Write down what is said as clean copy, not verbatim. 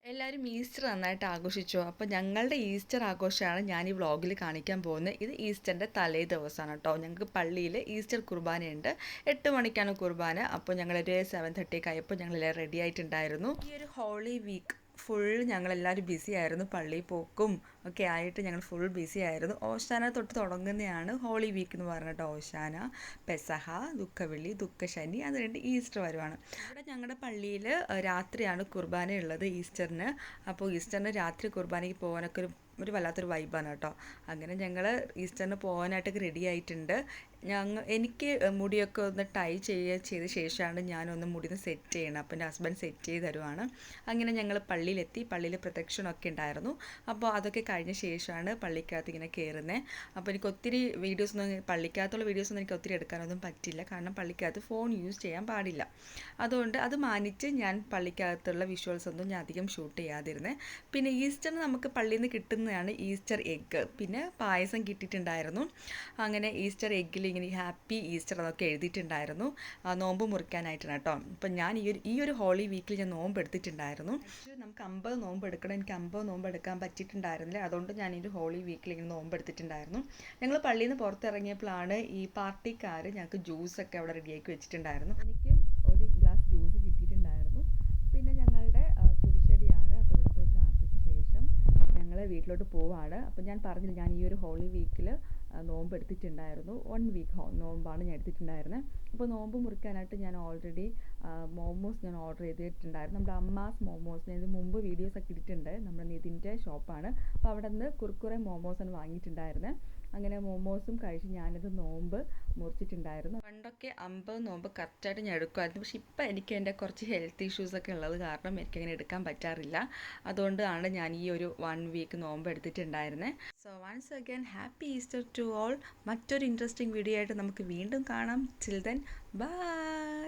എല്ലാവരും ഈസ്റ്റർ നന്നായിട്ട് ആഘോഷിച്ചോ? അപ്പോൾ ഞങ്ങളുടെ ഈസ്റ്റർ ആഘോഷമാണ് ഞാൻ ഈ വ്ളോഗിൽ കാണിക്കാൻ പോകുന്നത്. ഇത് ഈസ്റ്ററിൻ്റെ തലേ ദിവസമാണ് കേട്ടോ. ഞങ്ങൾക്ക് പള്ളിയിൽ ഈസ്റ്റർ കുർബാനയുണ്ട്. 8 മണിക്കാണ് കുർബാന. അപ്പോൾ ഞങ്ങളൊരു 7:30 ഒക്കെ ആയപ്പോൾ ഞങ്ങളെല്ലാം റെഡി ആയിട്ടുണ്ടായിരുന്നു. ഈ ഒരു ഹോളി വീക്ക് ഫുൾ ഞങ്ങളെല്ലാവരും ബിസി ആയിരുന്നു. പള്ളിയിൽ പോക്കും ഒക്കെ ആയിട്ട് ഞങ്ങൾ ഫുൾ ബിസി ആയിരുന്നു. ഓശാന തൊട്ട് തുടങ്ങുന്നതാണ് ഹോളി വീക്ക് എന്ന് പറഞ്ഞിട്ട്. ഓശാന, പെസഹ, ദുഃഖവെള്ളി, ദുഃഖശനി, അത് കഴിഞ്ഞിട്ട് ഈസ്റ്റർ വരുവാണ്. ഇവിടെ ഞങ്ങളുടെ പള്ളിയിൽ രാത്രിയാണ് കുർബാന ഉള്ളത് ഈസ്റ്ററിന്. അപ്പോൾ ഈസ്റ്ററിന് രാത്രി കുർബാനയ്ക്ക് പോകാനൊക്കെ ഒരു വല്ലാത്തൊരു വൈബാണ് കേട്ടോ. അങ്ങനെ ഞങ്ങൾ ഈസ്റ്ററിന് പോകാനായിട്ടൊക്കെ റെഡി ആയിട്ടുണ്ട്. എനിക്ക് മുടിയൊക്കെ ഒന്ന് ടൈ ചെയ്ത ശേഷമാണ് ഞാനൊന്ന് മുടി ഒന്ന് സെറ്റ് ചെയ്യണം. അപ്പോൾ എൻ്റെ ഹസ്ബൻഡ് സെറ്റ് ചെയ്ത് തരുവാണ്. അങ്ങനെ ഞങ്ങൾ പള്ളിയിലെത്തി. പള്ളിയിൽ പ്രദക്ഷിണമൊക്കെ ഉണ്ടായിരുന്നു. അപ്പോൾ അതൊക്കെ കഴിഞ്ഞ ശേഷമാണ് പള്ളിക്കകത്ത് ഇങ്ങനെ കയറുന്നത്. അപ്പോൾ എനിക്ക് ഒത്തിരി പള്ളിക്കകത്തുള്ള വീഡിയോസൊന്നും എനിക്ക് ഒത്തിരി എടുക്കാനൊന്നും പറ്റില്ല. കാരണം പള്ളിക്കകത്ത് ഫോൺ യൂസ് ചെയ്യാൻ പാടില്ല. അതുകൊണ്ട് അത് മാനിച്ച് ഞാൻ പള്ളിക്കകത്തുള്ള വിഷ്വൽസ് ഒന്നും ഞാൻ അധികം ഷൂട്ട് ചെയ്യാതിരുന്നത്. പിന്നെ ഈസ്റ്ററിന് നമുക്ക് പള്ളിയിൽ നിന്ന് കിട്ടുന്നതാണ് ഈസ്റ്റർ എഗ്ഗ്. പിന്നെ പായസം കിട്ടിയിട്ടുണ്ടായിരുന്നു. അങ്ങനെ ഈസ്റ്റർ എഗ്ഗിൽ ഇങ്ങനെ ഹാപ്പി ഈസ്റ്റർ അതൊക്കെ എഴുതിയിട്ടുണ്ടായിരുന്നു. നോമ്പ് മുറിക്കാനായിട്ടാണ് കേട്ടോ. അപ്പം ഞാൻ ഈ ഒരു ഹോളി വീക്കിൽ ഞാൻ നോമ്പ് എടുത്തിട്ടുണ്ടായിരുന്നു. ആക്ച്വലി നമുക്ക് 50 നോമ്പ് എടുക്കണം. എനിക്ക് 50 നോമ്പ് എടുക്കാൻ പറ്റിയിട്ടുണ്ടായിരുന്നില്ല. അതുകൊണ്ട് ഞാൻ ഈ ഒരു ഹോളി വീക്കിൽ ഇങ്ങനെ നോമ്പ് എടുത്തിട്ടുണ്ടായിരുന്നു. ഞങ്ങൾ പള്ളിയിൽ നിന്ന് പുറത്തിറങ്ങിയപ്പോഴാണ് ഈ പാർട്ടിക്കാർ ഞങ്ങൾക്ക് ജ്യൂസൊക്കെ അവിടെ റെഡിയാക്കി വെച്ചിട്ടുണ്ടായിരുന്നു. എനിക്കും ഒരു ഗ്ലാസ് ജ്യൂസ് കിട്ടിയിട്ടുണ്ടായിരുന്നു. പിന്നെ ഞങ്ങളുടെ കുരിശടിയാണ്. അപ്പോൾ ഇവിടെ പോയി പ്രാർത്ഥിച്ച ശേഷം ഞങ്ങൾ വീട്ടിലോട്ട് പോവാണ്. അപ്പോൾ ഞാൻ പറഞ്ഞില്ല, ഞാൻ ഈ ഒരു ഹോളി വീക്കിൽ നോമ്പ് എടുത്തിട്ടുണ്ടായിരുന്നു. 1 വീക്ക് നോമ്പാണ് ഞാൻ എടുത്തിട്ടുണ്ടായിരുന്നത്. അപ്പോൾ നോമ്പ് മുറിക്കാനായിട്ട് ഞാൻ ഓൾറെഡി മോമോസ് ഞാൻ ഓർഡർ ചെയ്തിട്ടുണ്ടായിരുന്നു. നമ്മുടെ അമ്മാസ് മോമോസ്, ഞാൻ ഇത് മുമ്പ് വീഡിയോസൊക്കെ ഇട്ടിട്ടുണ്ട്. നമ്മുടെ നിതിൻ്റെ ഷോപ്പാണ്. അപ്പോൾ അവിടെ നിന്ന് കുർക്കുറെ മോമോസാണ് വാങ്ങിയിട്ടുണ്ടായിരുന്നത്. അങ്ങനെ മോമോസും കഴിച്ച് ഞാനിത് നോമ്പ് മുറിച്ചിട്ടുണ്ടായിരുന്നു. പണ്ടൊക്കെ 50 നോമ്പ് കറക്റ്റായിട്ട് ഞാൻ എടുക്കുമായിരുന്നു. പക്ഷെ ഇപ്പം എനിക്ക് എൻ്റെ കുറച്ച് ഹെൽത്ത് ഇഷ്യൂസൊക്കെ ഉള്ളത് കാരണം എനിക്കങ്ങനെ എടുക്കാൻ പറ്റാറില്ല. അതുകൊണ്ടാണ് ഞാൻ ഈ ഒരു 1 വീക്ക് നോമ്പ് എടുത്തിട്ടുണ്ടായിരുന്നത്. So once again happy Easter to all. മറ്റൊരു ഇൻട്രസ്റ്റിംഗ് വീഡിയോ ആയിട്ട് നമുക്ക് വീണ്ടും കാണാം. Till then by.